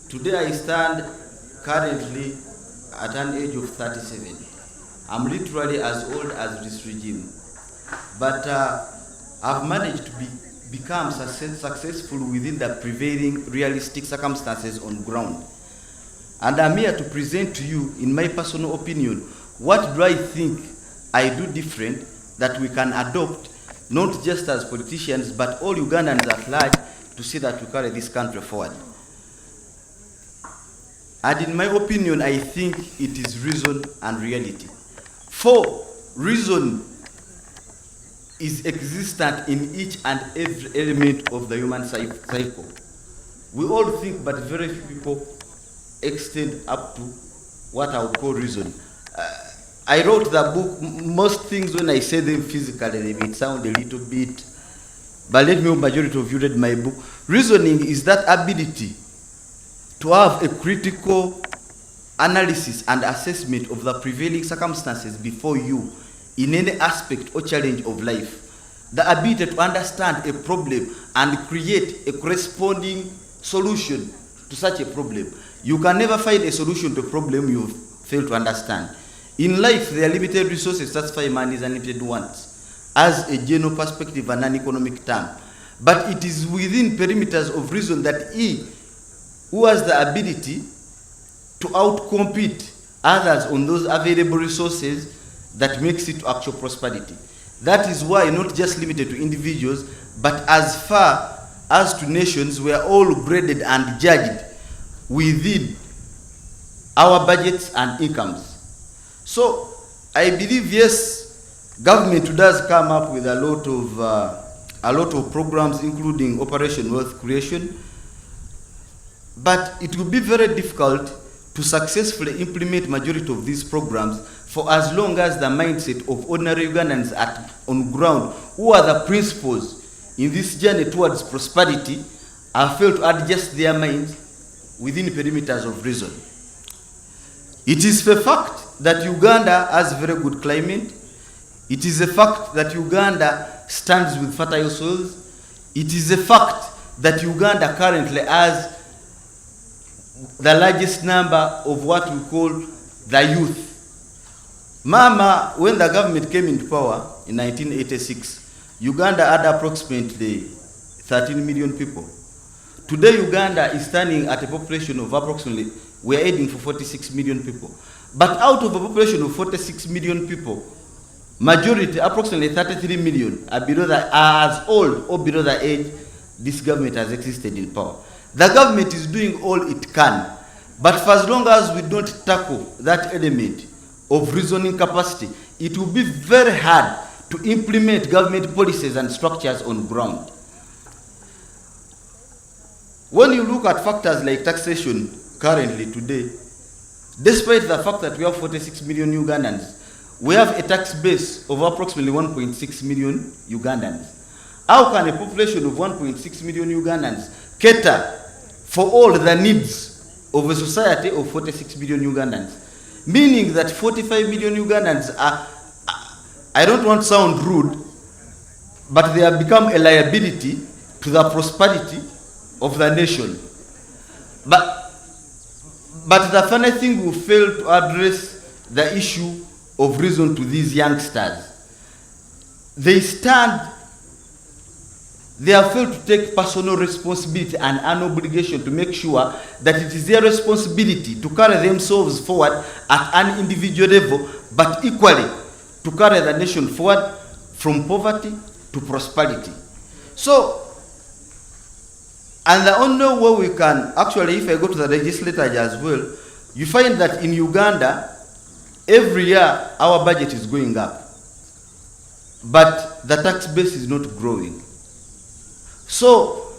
Today I stand currently at an age of 37. I'm literally as old as this regime. But I've managed to become successful within the prevailing realistic circumstances on ground. And I'm here to present to you, in my personal opinion, what do I think I do different that we can adopt, not just as politicians, but all Ugandans at large, to see that we carry this country forward. And in my opinion, I think it is reason and reality. For reason is existent in each and every element of the human cycle. We all think, but very few people extend up to what I would call reason. I wrote the book. Most things, when I say them physically, they may sound a little bit, but let me hope majority of you read my book. Reasoning is that ability to have a critical analysis and assessment of the prevailing circumstances before you in any aspect or challenge of life. The ability to understand a problem and create a corresponding solution to such a problem. You can never find a solution to a problem you fail to understand. In life, there are limited resources, that's why man is unlimited wants, as a general perspective and an economic term. But it is within perimeters of reason that he who has the ability to outcompete others on those available resources that makes it to actual prosperity. That is why not just limited to individuals, but as far as to nations, we are all graded and judged within our budgets and incomes. So I believe, yes, government does come up with a lot of programs, including Operation Wealth Creation, but it will be very difficult to successfully implement majority of these programs for as long as the mindset of ordinary Ugandans on ground, who are the principals in this journey towards prosperity, have failed to adjust their minds within perimeters of reason. It is a fact that Uganda has very good climate. It is a fact that Uganda stands with fertile soils. It is a fact that Uganda currently has the largest number of what we call the youth. Mama, when the government came into power in 1986, Uganda had approximately 13 million people. Today, Uganda is standing at a population of approximately, we're aiming for 46 million people. But out of a population of 46 million people, majority, approximately 33 million, are as old or below the age this government has existed in power. The government is doing all it can, but for as long as we don't tackle that element of reasoning capacity, it will be very hard to implement government policies and structures on ground. When you look at factors like taxation currently today, despite the fact that we have 46 million Ugandans, we have a tax base of approximately 1.6 million Ugandans. How can a population of 1.6 million Ugandans cater for all the needs of a society of 46 million Ugandans? Meaning that 45 million Ugandans are, I don't want to sound rude, but they have become a liability to the prosperity of the nation. But the funny thing, we fail to address the issue of reason to these youngsters. They have failed to take personal responsibility and an obligation to make sure that it is their responsibility to carry themselves forward at an individual level, but equally to carry the nation forward from poverty to prosperity. So, and the only way we can, actually, if I go to the legislature as well, you find that in Uganda, every year our budget is going up, but the tax base is not growing. So,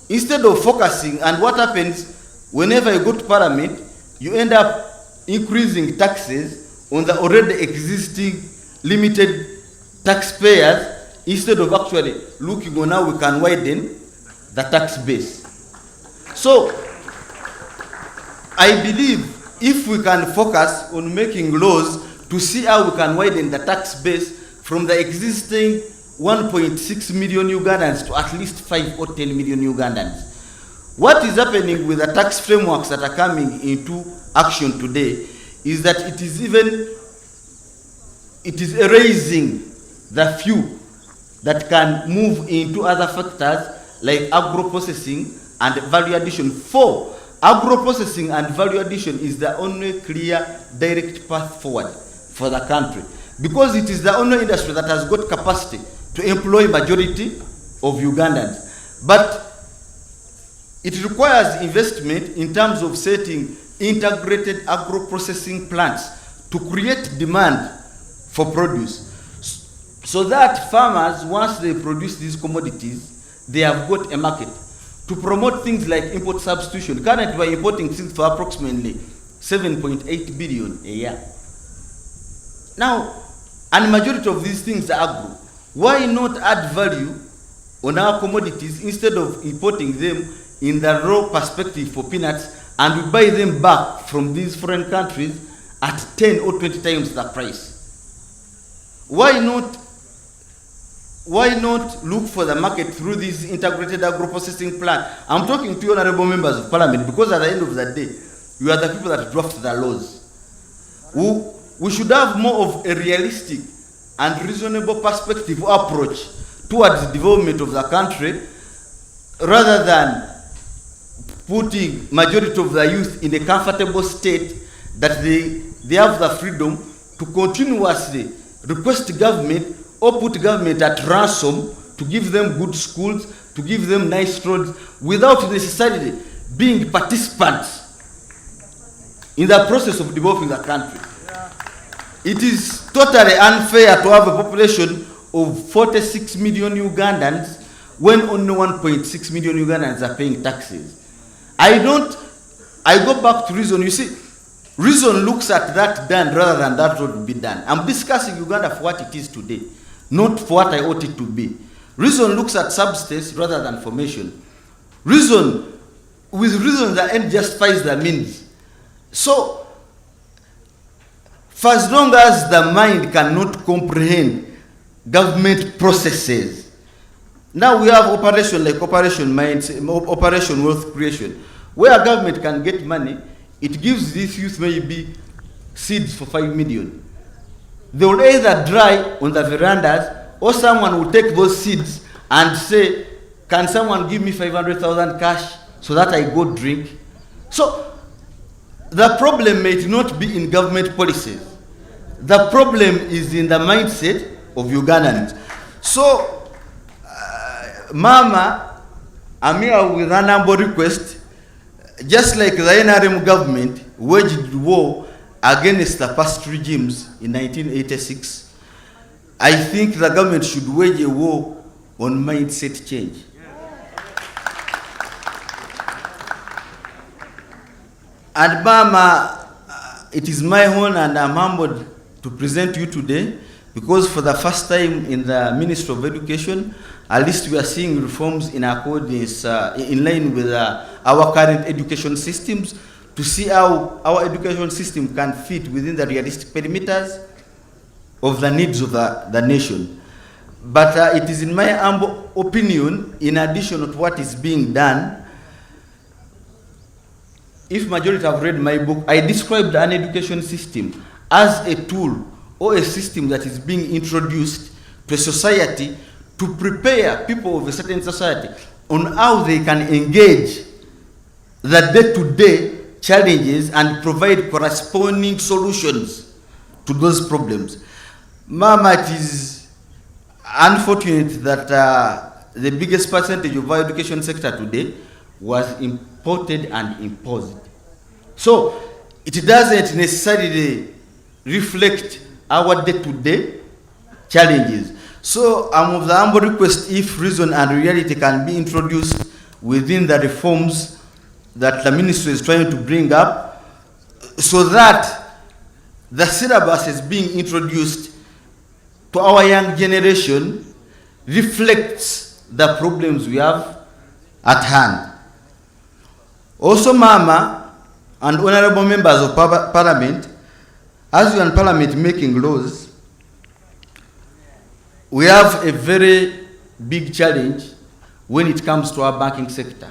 instead of focusing, and what happens whenever you go to Parliament, you end up increasing taxes on the already existing limited taxpayers, instead of actually looking on how we can widen the tax base. So, I believe if we can focus on making laws to see how we can widen the tax base from the existing 1.6 million Ugandans to at least 5 or 10 million Ugandans, What is happening with the tax frameworks that are coming into action today is that it is erasing the few that can move into other factors like agro-processing and value addition. For agro-processing and value addition is the only clear direct path forward for the country, because it is the only industry that has got capacity to employ majority of Ugandans. But it requires investment in terms of setting integrated agro-processing plants to create demand for produce, so that farmers, once they produce these commodities, they have got a market. To promote things like import substitution, currently we're importing things for approximately 7.8 billion a year. Now, and majority of these things are agro. Why not add value on our commodities instead of importing them in the raw perspective for peanuts, and we buy them back from these foreign countries at 10 or 20 times the price? Why not look for the market through this integrated agro-processing plant? I'm talking to you, honourable members of Parliament, because at the end of the day, you are the people that draft the laws. We should have more of a realistic and reasonable perspective approach towards the development of the country, rather than putting majority of the youth in a comfortable state that they have the freedom to continuously request government or put government at ransom to give them good schools, to give them nice roads, without necessarily being participants in the process of developing the country. It is totally unfair to have a population of 46 million Ugandans when only 1.6 million Ugandans are paying taxes. I go back to reason. You see, reason looks at that done rather than that would be done. I'm discussing Uganda for what it is today, not for what I ought it to be. Reason looks at substance rather than formation. With reason, the end justifies the means. So, for as long as the mind cannot comprehend government processes, now we have operation like Operation Minds, Operation Wealth Creation, where government can get money. It gives these youth maybe seeds for 5 million. They will either dry on the verandas, or someone will take those seeds and say, can someone give me 500,000 cash so that I go drink? So the problem may not be in government policies. The problem is in the mindset of Ugandans. So, Mama, I'm here with an humble request. Just like the NRM government waged war against the past regimes in 1986, I think the government should wage a war on mindset change. And Mama, it is my honor and I'm humbled to present you today, because for the first time in the Ministry of Education, at least we are seeing reforms in accordance, in line with our current education systems, to see how our education system can fit within the realistic perimeters of the needs of the nation. But it is in my humble opinion, in addition to what is being done, if majority have read my book, I described an education system as a tool or a system that is being introduced to a society to prepare people of a certain society on how they can engage the day-to-day challenges and provide corresponding solutions to those problems. Mama, it is unfortunate that the biggest percentage of our education sector today was imported and imposed. So it doesn't necessarily reflect our day-to-day challenges. So I'm of the humble request, if reason and reality can be introduced within the reforms that the ministry is trying to bring up, so that the syllabus is being introduced to our young generation reflects the problems we have at hand. Also, Mama and honourable members of Parliament, as you are in Parliament making laws, we have a very big challenge when it comes to our banking sector.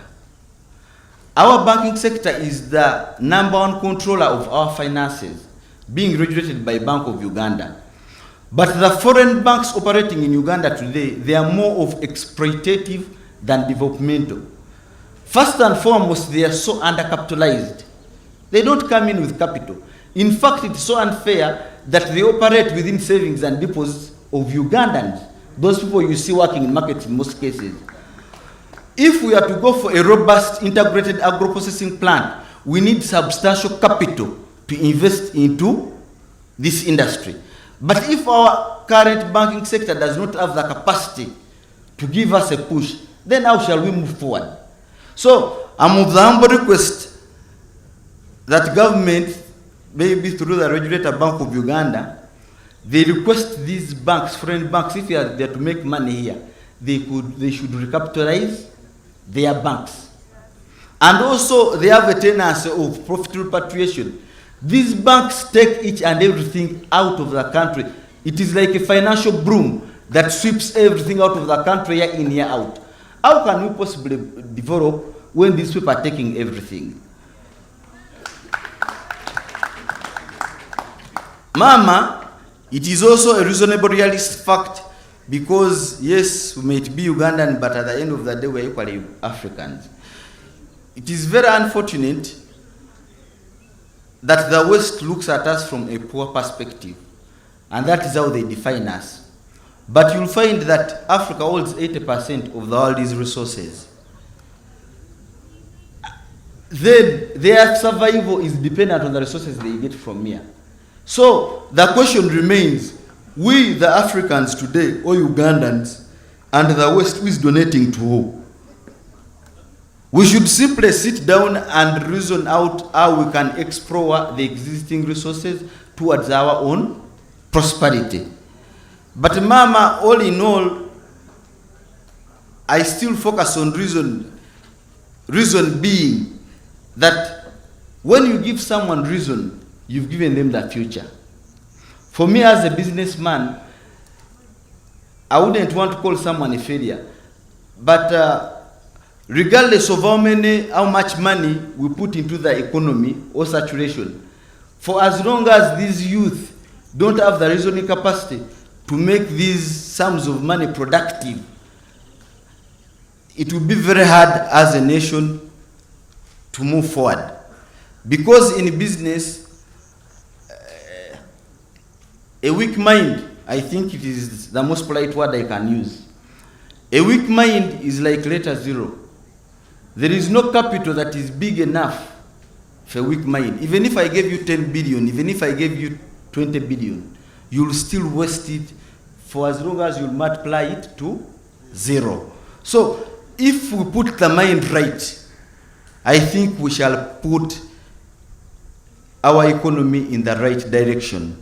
Our banking sector is the number one controller of our finances, being regulated by Bank of Uganda. But the foreign banks operating in Uganda today, they are more of exploitative than developmental. First and foremost, they are so undercapitalized. They don't come in with capital. In fact, it's so unfair that they operate within savings and deposits of Ugandans, those people you see working in markets in most cases. If we are to go for a robust integrated agro-processing plant, we need substantial capital to invest into this industry. But if our current banking sector does not have the capacity to give us a push, then how shall we move forward? So I'm of the humble request that government, maybe through the regulator Bank of Uganda, they request these banks, foreign banks, if they are to make money here, they should recapitalize their banks. And also they have a tendency of profit repatriation. These banks take each and everything out of the country. It is like a financial broom that sweeps everything out of the country, year in, year out. How can we possibly develop when these people are taking everything? Mama, it is also a reasonable realist fact, because yes, we might be Ugandan, but at the end of the day, we're equally Africans. It is very unfortunate that the West looks at us from a poor perspective, and that is how they define us. But you'll find that Africa holds 80% of the world's resources. Then their survival is dependent on the resources they get from here. So the question remains, we the Africans today, or Ugandans, and the West, who is donating to who? We should simply sit down and reason out how we can explore the existing resources towards our own prosperity. But Mama, all in all, I still focus on reason. Reason being that when you give someone reason, you've given them the future. For me as a businessman, I wouldn't want to call someone a failure. But regardless of how much money we put into the economy or saturation, for as long as these youth don't have the reasoning capacity to make these sums of money productive, it will be very hard as a nation to move forward. Because in business, a weak mind, I think it is the most polite word I can use. A weak mind is like letter zero. There is no capital that is big enough for a weak mind. Even if I gave you 10 billion, even if I gave you 20 billion, you'll still waste it for as long as you multiply it to zero. So if we put the mind right, I think we shall put our economy in the right direction.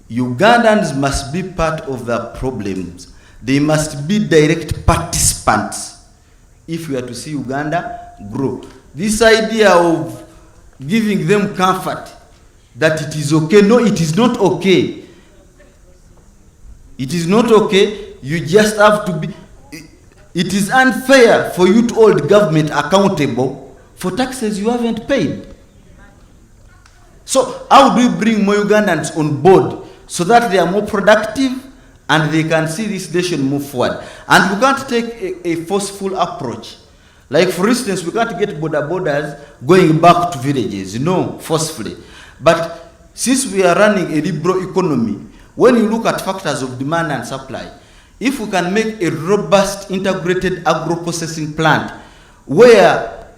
Ugandans must be part of the problems. They must be direct participants if we are to see Uganda grow. This idea of giving them comfort that it is okay, no, it is not okay. It is not okay. You just have to be. It is unfair for you to hold government accountable for taxes you haven't paid. So how do we bring more Ugandans on board so that they are more productive and they can see this nation move forward? And we can't take a forceful approach. Like for instance, we can't get borders going back to villages, no, forcefully. But since we are running a liberal economy, when you look at factors of demand and supply, if we can make a robust integrated agro-processing plant where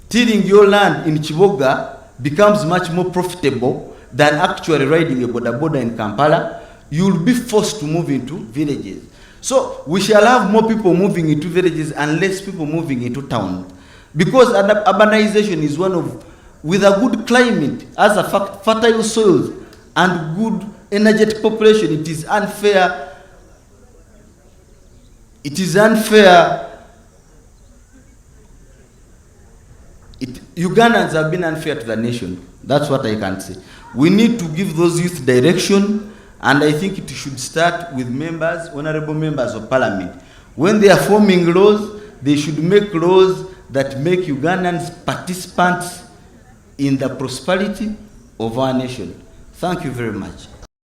tilling your land in Chiboga becomes much more profitable than actually riding a border in Kampala, you'll be forced to move into villages. So we shall have more people moving into villages and less people moving into town. Because urbanization is one of, with a good climate, as a fertile soils and good energetic population, it is unfair. It is unfair. Ugandans have been unfair to the nation. That's what I can say. We need to give those youth direction, and I think it should start with members, honourable members of Parliament. When they are forming laws, they should make laws that make Ugandans participants in the prosperity of our nation. Thank you very much.